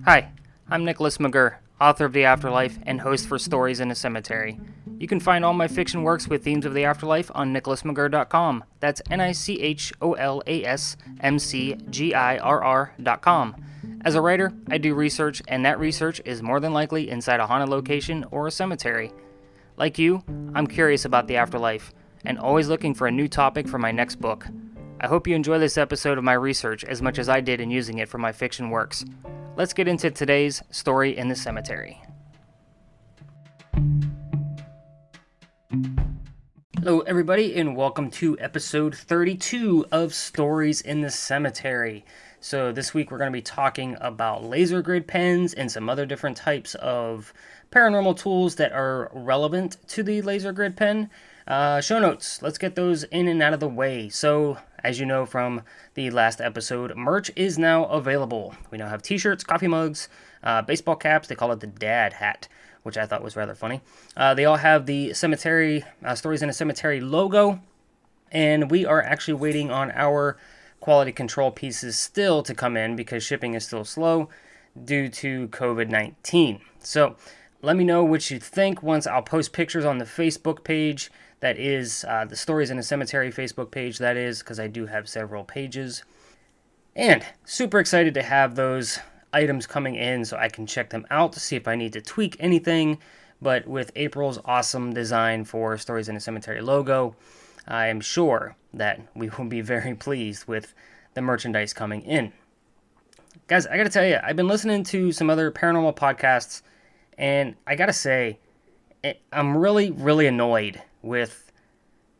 Hi, I'm Nicholas McGurr, author of The Afterlife and host for Stories in a Cemetery. You can find all my fiction works with themes of the afterlife on nicholasmcgurr.com. That's NicholasMcGirr.com. As a writer, I do research, and that research is more than likely inside a haunted location or a cemetery. Like you, I'm curious about the afterlife, and always looking for a new topic for my next book. I hope you enjoy this episode of my research as much as I did in using it for my fiction works. Let's get into today's Story in the Cemetery. Hello everybody, and welcome to episode 32 of Stories in the Cemetery. So this week we're going to be talking about laser grid pens and some other different types of paranormal tools that are relevant to the laser grid pen. Show notes, let's get those in and out of the way. So, as you know from the last episode, merch is now available. We now have t-shirts, coffee mugs, baseball caps. They call it the dad hat, which I thought was rather funny. They all have the cemetery, Stories in a Cemetery logo, and we are actually waiting on our quality control pieces still to come in because shipping is still slow due to COVID-19. So, let me know what you think once I'll post pictures on the Facebook page. That is the Stories in a Cemetery Facebook page, that is, because I do have several pages. And super excited to have those items coming in so I can check them out to see if I need to tweak anything. But with April's awesome design for Stories in a Cemetery logo, I am sure that we will be very pleased with the merchandise coming in. Guys, I gotta tell you, I've been listening to some other paranormal podcasts, and I gotta say, I'm really, really annoyed with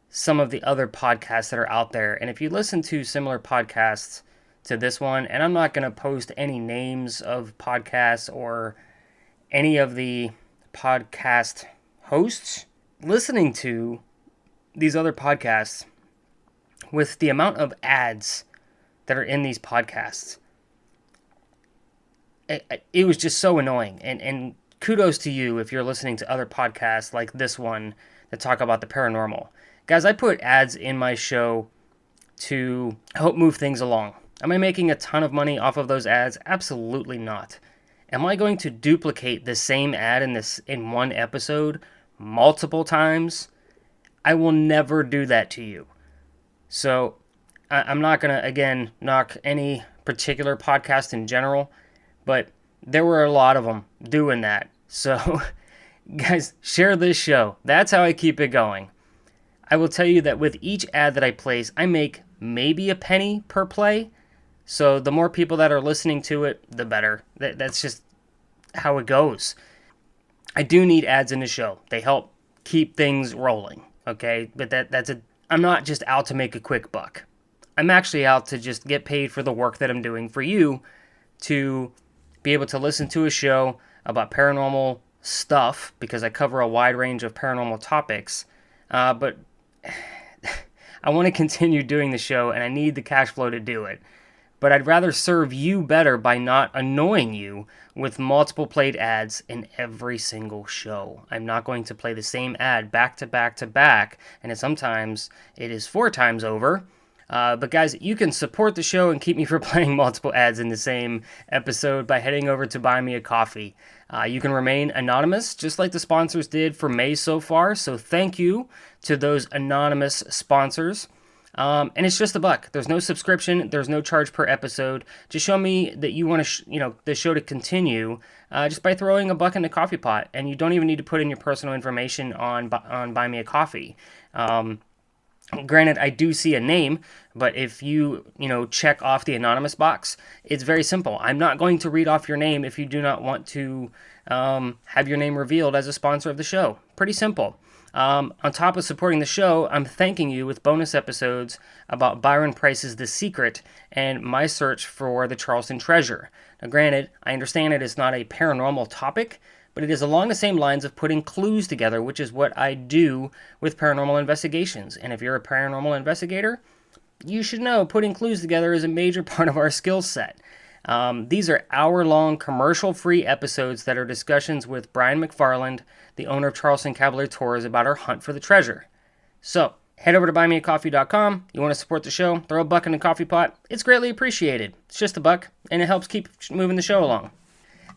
some of the other podcasts that are out there. And if you listen to similar podcasts to this one, and I'm not going to post any names of podcasts or any of the podcast hosts, listening to these other podcasts with the amount of ads that are in these podcasts, it was just so annoying. And kudos to you if you're listening to other podcasts like this one that talk about the paranormal. Guys, I put ads in my show to help move things along. Am I making a ton of money off of those ads? Absolutely not. Am I going to duplicate the same ad in one episode multiple times? I will never do that to you. So I'm not going to, again, knock any particular podcast in general, but there were a lot of them doing that. So, guys, share this show. That's how I keep it going. I will tell you that with each ad that I place, I make maybe a penny per play. So the more people that are listening to it, the better. That's just how it goes. I do need ads in the show. They help keep things rolling, okay? But I'm not just out to make a quick buck. I'm actually out to just get paid for the work that I'm doing for you to be able to listen to a show about paranormal stuff, because I cover a wide range of paranormal topics, but I want to continue doing the show, and I need the cash flow to do it. But I'd rather serve you better by not annoying you with multiple played ads in every single show. I'm not going to play the same ad back to back to back, and sometimes it is 4 times over. But guys, you can support the show and keep me from playing multiple ads in the same episode by heading over to Buy Me a Coffee. You can remain anonymous, just like the sponsors did for May so far. So thank you to those anonymous sponsors. And it's just $1. There's no subscription. There's no charge per episode. Just show me that you want to, the show to continue, just by throwing $1 in the coffee pot. And you don't even need to put in your personal information on Buy Me a Coffee. Granted, I do see a name, but if you, check off the anonymous box, it's very simple. I'm not going to read off your name if you do not want to have your name revealed as a sponsor of the show. Pretty simple. On top of supporting the show, I'm thanking you with bonus episodes about Byron Price's The Secret and my search for the Charleston treasure. Now, granted, I understand it is not a paranormal topic, but it is along the same lines of putting clues together, which is what I do with paranormal investigations. And if you're a paranormal investigator, you should know putting clues together is a major part of our skill set. These are hour-long commercial-free episodes that are discussions with Brian McFarland, the owner of Charleston Cavalier Tours, about our hunt for the treasure. So, head over to buymeacoffee.com. You want to support the show? Throw $1 in the coffee pot. It's greatly appreciated. It's just $1, and it helps keep moving the show along.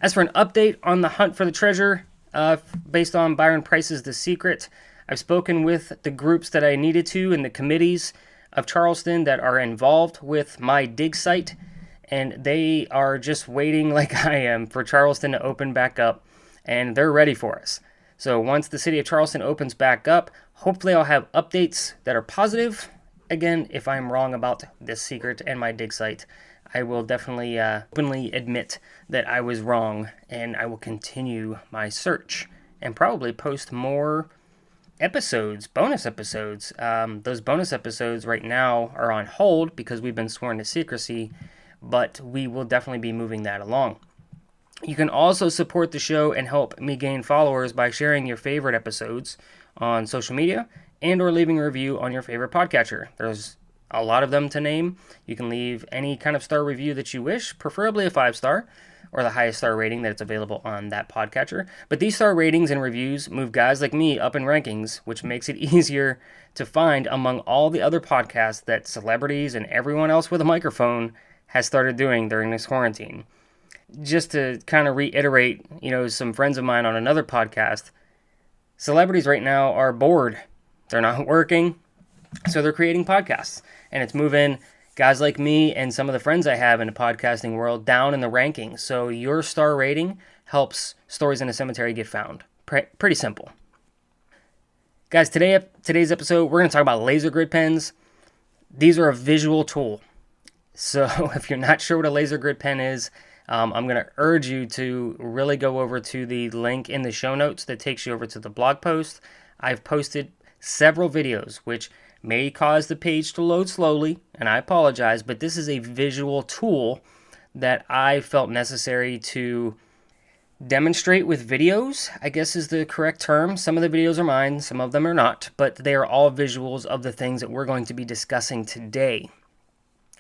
As for an update on the hunt for the treasure, based on Byron Price's The Secret, I've spoken with the groups that I needed to and the committees of Charleston that are involved with my dig site, and they are just waiting, like I am, for Charleston to open back up, and they're ready for us. So once the city of Charleston opens back up, hopefully I'll have updates that are positive. Again, if I'm wrong about this secret and my dig site, I will definitely openly admit that I was wrong, and I will continue my search and probably post more episodes, bonus episodes. Those bonus episodes right now are on hold because we've been sworn to secrecy, but we will definitely be moving that along. You can also support the show and help me gain followers by sharing your favorite episodes on social media and or leaving a review on your favorite podcatcher. There's a lot of them to name. You can leave any kind of star review that you wish, preferably a 5-star or the highest star rating that's available on that podcatcher. But these star ratings and reviews move guys like me up in rankings, which makes it easier to find among all the other podcasts that celebrities and everyone else with a microphone has started doing during this quarantine. Just to kind of reiterate, some friends of mine on another podcast, celebrities right now are bored. They're not working, so they're creating podcasts. And it's moving guys like me and some of the friends I have in the podcasting world down in the rankings. So your star rating helps Stories in a Cemetery get found. Pretty simple. Guys, today's episode, we're going to talk about laser grid pens. These are a visual tool. So if you're not sure what a laser grid pen is, I'm going to urge you to really go over to the link in the show notes that takes you over to the blog post. I've posted several videos, which may cause the page to load slowly, and I apologize, but this is a visual tool that I felt necessary to demonstrate with videos, I guess is the correct term. Some of the videos are mine, some of them are not, but they are all visuals of the things that we're going to be discussing today.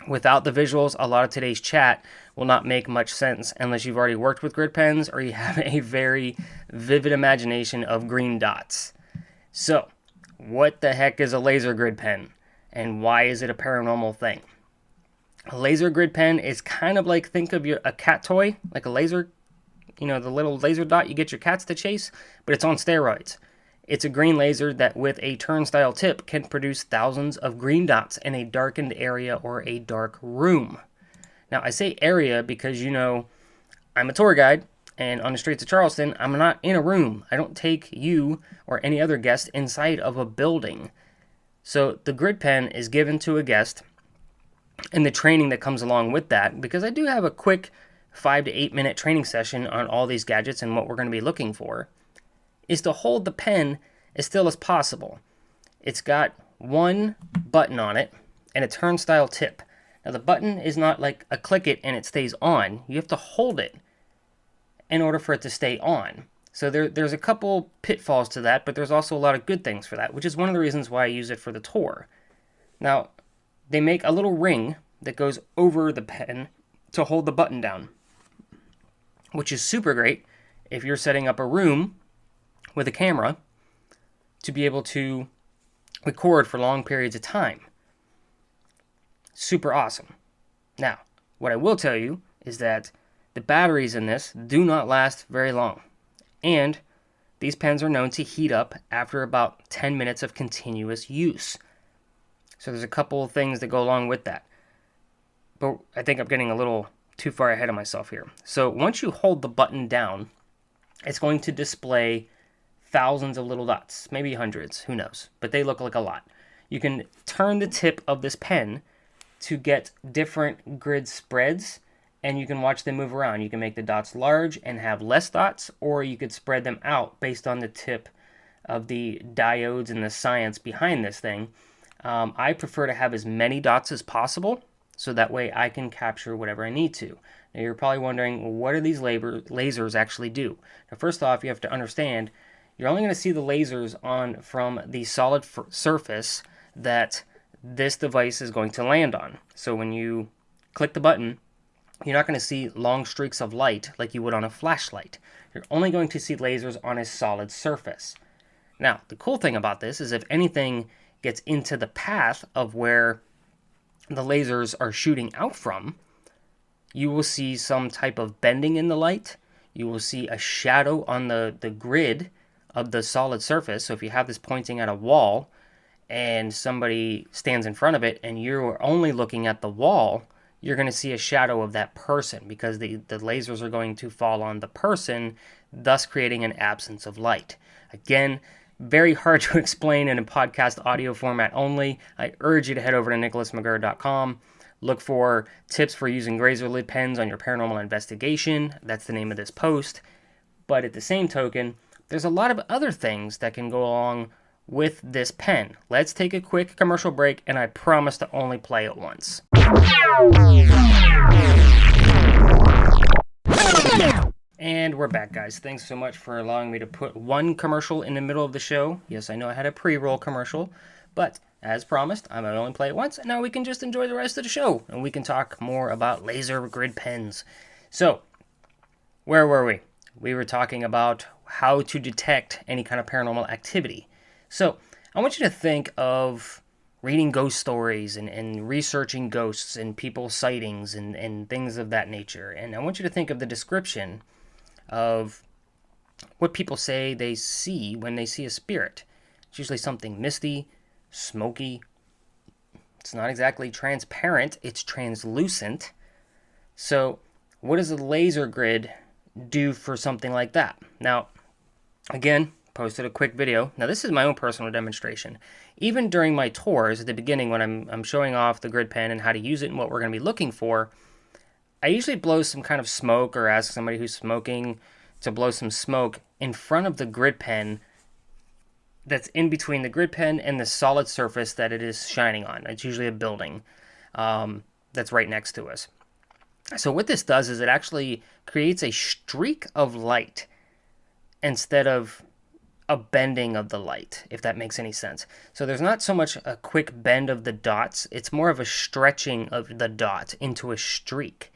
Without the visuals, a lot of today's chat will not make much sense unless you've already worked with grid pens or you have a very vivid imagination of green dots. So, what the heck is a laser grid pen, and why is it a paranormal thing? A laser grid pen is kind of like, think of a cat toy, like a laser, the little laser dot you get your cats to chase, but it's on steroids. It's a green laser that with a turnstile tip can produce thousands of green dots in a darkened area or a dark room. Now, I say area because, I'm a tour guide, and on the streets of Charleston, I'm not in a room. I don't take you or any other guest inside of a building. So the grid pen is given to a guest, and the training that comes along with that, because I do have a quick 5 to 8 minute training session on all these gadgets and what we're going to be looking for, is to hold the pen as still as possible. It's got one button on it and a turnstile tip. Now the button is not like a click it and it stays on. You have to hold it in order for it to stay on. So there's a couple pitfalls to that, but there's also a lot of good things for that, which is one of the reasons why I use it for the tour. Now, they make a little ring that goes over the pen to hold the button down, which is super great if you're setting up a room with a camera to be able to record for long periods of time. Super awesome. Now, what I will tell you is that the batteries in this do not last very long, and these pens are known to heat up after about 10 minutes of continuous use. So there's a couple of things that go along with that. But I think I'm getting a little too far ahead of myself here. So once you hold the button down, it's going to display thousands of little dots, maybe hundreds, who knows, but they look like a lot. You can turn the tip of this pen to get different grid spreads, and you can watch them move around. You can make the dots large and have less dots, or you could spread them out based on the tip of the diodes and the science behind this thing. I prefer to have as many dots as possible, so that way I can capture whatever I need to. Now you're probably wondering, well, what do these lasers actually do? Now first off, you have to understand, you're only going to see the lasers on from the solid surface that this device is going to land on. So when you click the button, you're not going to see long streaks of light like you would on a flashlight. You're only going to see lasers on a solid surface. Now, the cool thing about this is if anything gets into the path of where the lasers are shooting out from, you will see some type of bending in the light. you will see a shadow on the grid of the solid surface. So if you have this pointing at a wall and somebody stands in front of it and you're only looking at the wall, you're going to see a shadow of that person because the lasers are going to fall on the person, thus creating an absence of light. Again, very hard to explain in a podcast audio format only. I urge you to head over to nicholasmcgurr.com. Look for tips for using razor lid pens on your paranormal investigation. That's the name of this post. But at the same token, there's a lot of other things that can go along with this pen. Let's take a quick commercial break, and I promise to only play it once. And we're back, guys. Thanks so much for allowing me to put one commercial in the middle of the show. Yes, I know I had a pre-roll commercial, but as promised, I'm going to only play it once, and now we can just enjoy the rest of the show, and we can talk more about laser grid pens. So, where were we? We were talking about how to detect any kind of paranormal activity. So, I want you to think of reading ghost stories and researching ghosts and people's sightings and things of that nature. And I want you to think of the description of what people say they see when they see a spirit. It's usually something misty, smoky. It's not exactly transparent, it's translucent. So, what does a laser grid do for something like that? Now, again, posted a quick video. Now, this is my own personal demonstration. Even during my tours at the beginning, when I'm showing off the grid pen and how to use it and what we're going to be looking for, I usually blow some kind of smoke or ask somebody who's smoking to blow some smoke in front of the grid pen that's in between the grid pen and the solid surface that it is shining on. It's usually a building that's right next to us. So what this does is it actually creates a streak of light instead of a bending of the light, if that makes any sense. So there's not so much a quick bend of the dots, it's more of a stretching of the dot into a streak.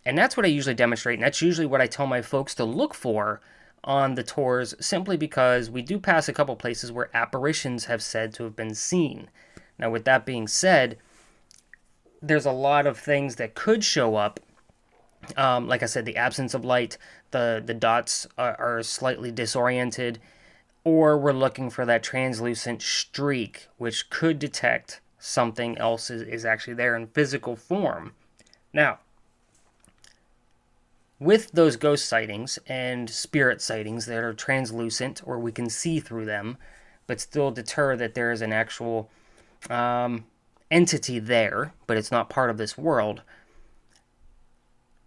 And that's what I usually demonstrate, and that's usually what I tell my folks to look for on the tours, simply because we do pass a couple places where apparitions have said to have been seen. Now, with that being said, there's a lot of things that could show up. Like I said, the absence of light, the dots are slightly disoriented, or we're looking for that translucent streak, which could detect something else is actually there in physical form. Now, with those ghost sightings and spirit sightings that are translucent, or we can see through them, but still deter that there is an actual entity there, but it's not part of this world,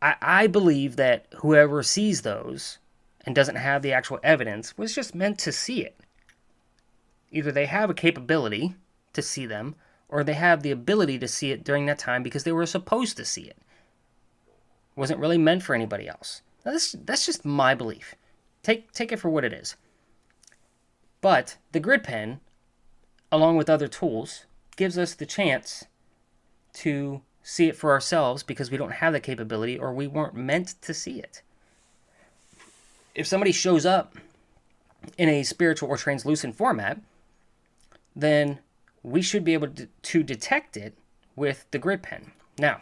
I believe that whoever sees those and doesn't have the actual evidence was just meant to see it. Either they have a capability to see them, or they have the ability to see it during that time because they were supposed to see it. It wasn't really meant for anybody else. Now, that's just my belief. Take it for what it is. But the grid pen, along with other tools, gives us the chance to see it for ourselves because we don't have the capability or we weren't meant to see it. If somebody shows up in a spiritual or translucent format, then we should be able to detect it with the grid pen. Now,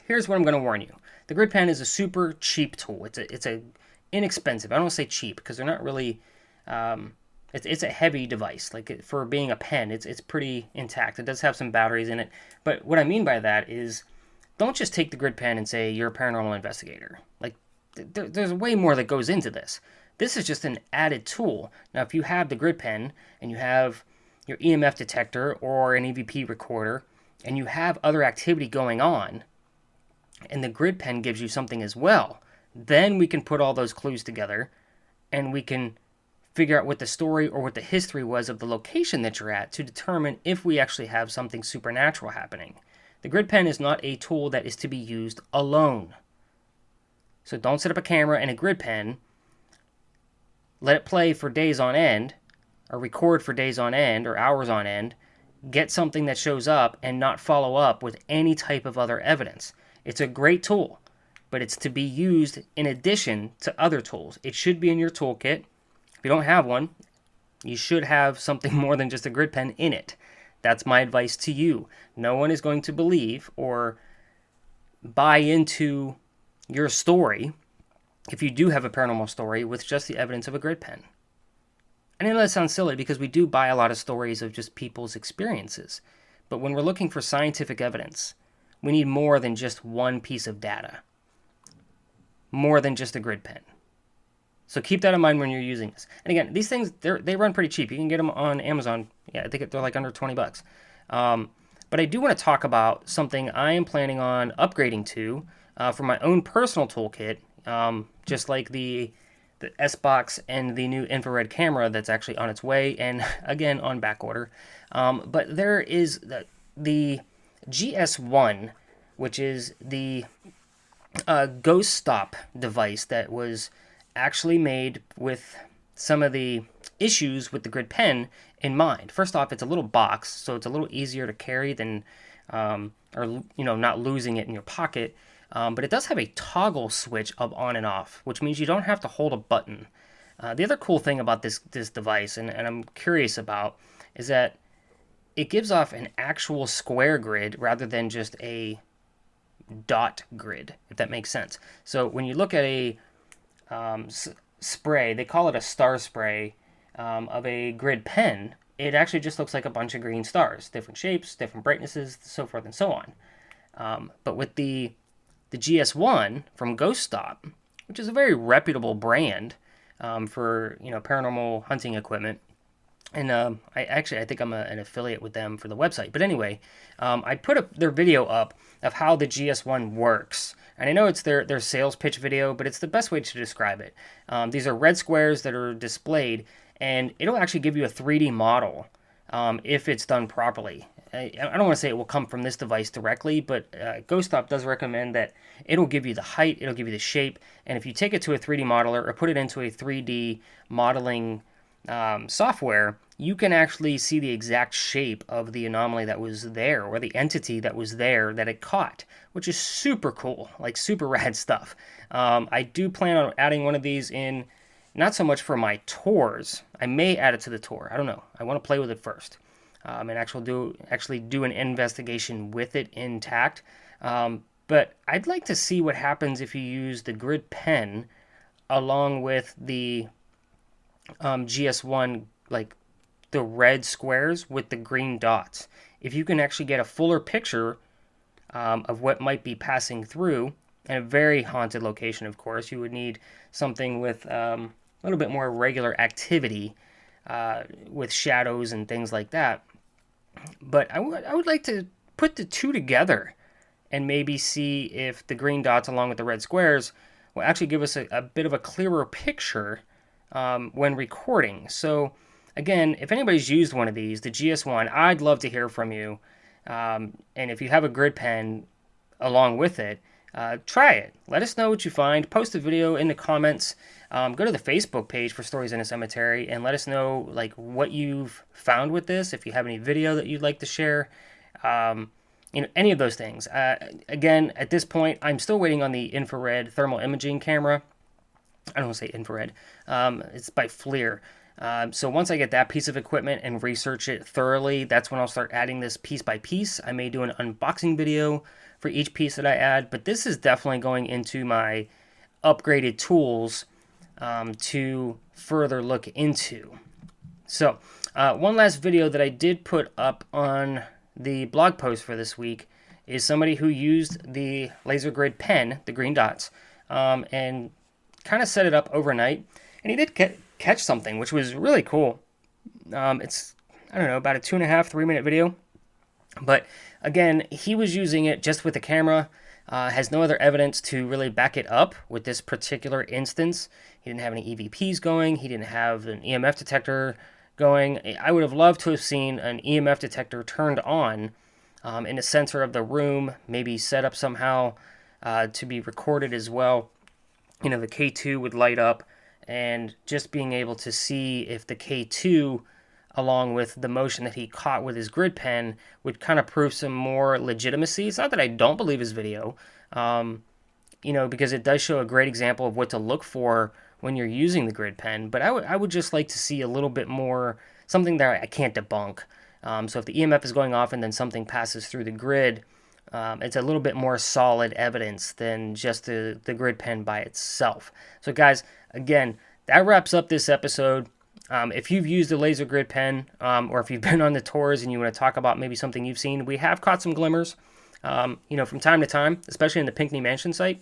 here's what I'm going to warn you. The grid pen is a super cheap tool. It's a inexpensive. I don't want to say cheap because they're not really. It's a heavy device. Like for being a pen, it's pretty intact. It does have some batteries in it. But what I mean by that is, don't just take the grid pen and say you're a paranormal investigator. Like there's way more that goes into this. This is just an added tool. Now, if you have the grid pen and you have your EMF detector or an EVP recorder, and you have other activity going on, and the grid pen gives you something as well, then we can put all those clues together and we can figure out what the story or what the history was of the location that you're at to determine if we actually have something supernatural happening. The grid pen is not a tool that is to be used alone. So don't set up a camera and a grid pen, let it play for days on end, or record for days on end or hours on end, get something that shows up and not follow up with any type of other evidence. It's a great tool, but it's to be used in addition to other tools. It should be in your toolkit. If you don't have one, you should have something more than just a grid pen in it. That's my advice to you. No one is going to believe or buy into your story if you do have a paranormal story with just the evidence of a grid pen. And I know that sounds silly because we do buy a lot of stories of just people's experiences. But when we're looking for scientific evidence, we need more than just one piece of data, more than just a grid pen. So keep that in mind when you're using this. And again, these things, they run pretty cheap. You can get them on Amazon. Yeah, I think they're like under 20 bucks. But I do want to talk about something I am planning on upgrading to for my own personal toolkit, just like the S-Box and the new infrared camera that's actually on its way, and again, on back order. But there is the GS1, which is the ghost stop device that was actually made with some of the issues with the grid pen in mind. First off, it's a little box, so it's a little easier to carry than, not losing it in your pocket. But it does have a toggle switch of on and off, which means you don't have to hold a button. The other cool thing about this device, and I'm curious about, is that it gives off an actual square grid rather than just a dot grid, if that makes sense. So when you look at a spray, they call it a star spray of a grid pen, it actually just looks like a bunch of green stars, different shapes, different brightnesses, so forth and so on. But with the GS1 from Ghost Stop, which is a very reputable brand for paranormal hunting equipment, and I think I'm an affiliate with them for the website. But anyway, I put their video up of how the GS1 works. And I know it's their sales pitch video, but it's the best way to describe it. These are red squares that are displayed, and it'll actually give you a 3D model if it's done properly. I don't want to say it will come from this device directly, but Ghost Stop does recommend that it'll give you the height, it'll give you the shape, and if you take it to a 3D modeler or put it into a 3D modeling software, you can actually see the exact shape of the anomaly that was there, or the entity that was there that it caught, which is super cool, like super rad stuff. I do plan on adding one of these in, not so much for my tours. I may add it to the tour. I don't know. I want to play with it first. And actually do an investigation with it intact. But I'd like to see what happens if you use the grid pen along with the GS1, like the red squares with the green dots. If you can actually get a fuller picture of what might be passing through, in a very haunted location, of course, you would need something with a little bit more regular activity with shadows and things like that. But I would like to put the two together and maybe see if the green dots along with the red squares will actually give us a bit of a clearer picture when recording. So again, if anybody's used one of these, the GS1, I'd love to hear from you. And if you have a grid pen along with it, try it. Let us know what you find. Post a video in the comments. Go to the Facebook page for Stories in a Cemetery and let us know like what you've found with this. If you have any video that you'd like to share, any of those things. Again, at this point, I'm still waiting on the infrared thermal imaging camera. I don't want to say infrared. It's by FLIR. So once I get that piece of equipment and research it thoroughly, that's when I'll start adding this piece by piece. I may do an unboxing video for each piece that I add, but this is definitely going into my upgraded tools to further look into. So one last video that I did put up on the blog post for this week is somebody who used the laser grid pen, the green dots, and kind of set it up overnight, and he did catch something, which was really cool. It's, I don't know, about a 2.5-3 minute video. But again, he was using it just with the camera, has no other evidence to really back it up with this particular instance. He didn't have any EVPs going. He didn't have an EMF detector going. I would have loved to have seen an EMF detector turned on in the center of the room, maybe set up somehow to be recorded as well. The K2 would light up, and just being able to see if the K2, along with the motion that he caught with his grid pen, would kind of prove some more legitimacy. It's not that I don't believe his video, because it does show a great example of what to look for when you're using the grid pen, but I would just like to see a little bit more, something that I can't debunk. So if the EMF is going off and then something passes through the grid, It's a little bit more solid evidence than just the grid pen by itself. So guys, again, that wraps up this episode. If you've used a laser grid pen, or if you've been on the tours and you want to talk about maybe something you've seen, we have caught some glimmers, from time to time, especially in the Pinckney Mansion site.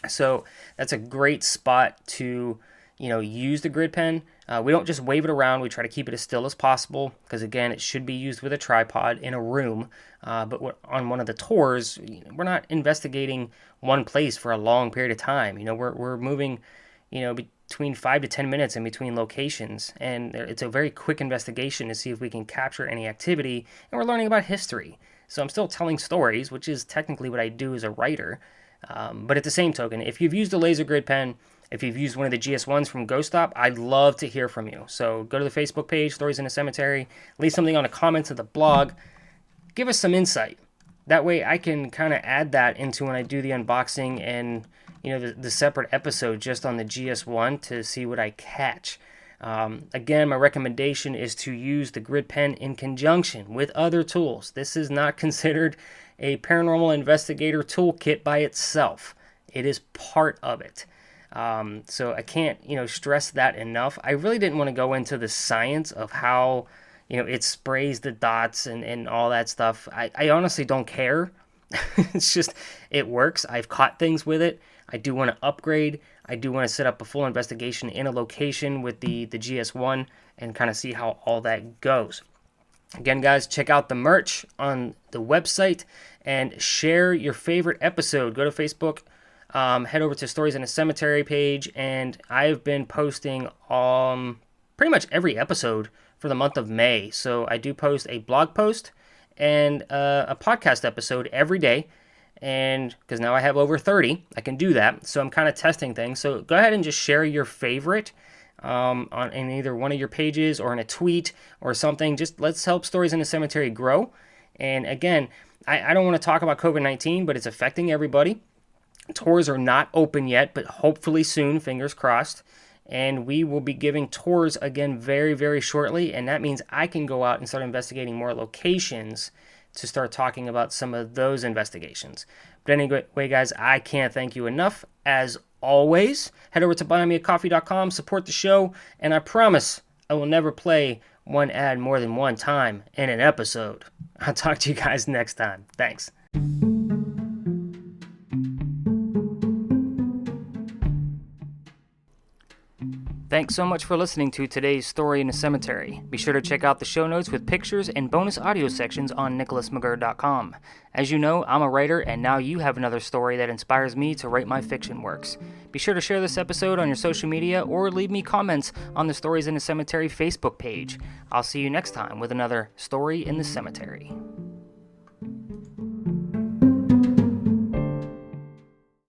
So that's a great spot to, use the grid pen. We don't just wave it around. We try to keep it as still as possible because, again, it should be used with a tripod in a room. But on one of the tours, we're not investigating one place for a long period of time. We're moving, between 5 to 10 minutes in between locations. And it's a very quick investigation to see if we can capture any activity. And we're learning about history. So I'm still telling stories, which is technically what I do as a writer. But at the same token, if you've used a laser grid pen, if you've used one of the GS1s from Ghost Stop, I'd love to hear from you. So go to the Facebook page, Stories in a Cemetery, leave something on the comments of the blog. Give us some insight. That way I can kind of add that into when I do the unboxing and, the separate episode just on the GS1 to see what I catch. Again, my recommendation is to use the grid pen in conjunction with other tools. This is not considered a paranormal investigator toolkit by itself. It is part of it. So I can't, stress that enough. I really didn't want to go into the science of how, it sprays the dots and all that stuff. I honestly don't care. It's just, it works. I've caught things with it. I do want to upgrade. I do want to set up a full investigation in a location with the GS1 and kind of see how all that goes. Again, guys, check out the merch on the website and share your favorite episode. Go to Facebook, head over to Stories in a Cemetery page, and I've been posting pretty much every episode for the month of May. So I do post a blog post and a podcast episode every day. And because now I have over 30, I can do that. So I'm kind of testing things. So go ahead and just share your favorite in either one of your pages or in a tweet or something. Just let's help Stories in a Cemetery grow. And again, I don't want to talk about COVID-19, but it's affecting everybody. Tours are not open yet, but hopefully soon, fingers crossed. And we will be giving tours again very, very shortly. And that means I can go out and start investigating more locations to start talking about some of those investigations. But anyway, guys, I can't thank you enough. As always, head over to buymeacoffee.com, support the show, and I promise I will never play one ad more than one time in an episode. I'll talk to you guys next time. Thanks. Thanks so much for listening to today's Story in a Cemetery. Be sure to check out the show notes with pictures and bonus audio sections on nicholasmcgurr.com. As you know, I'm a writer, and now you have another story that inspires me to write my fiction works. Be sure to share this episode on your social media or leave me comments on the Stories in a Cemetery Facebook page. I'll see you next time with another Story in the Cemetery.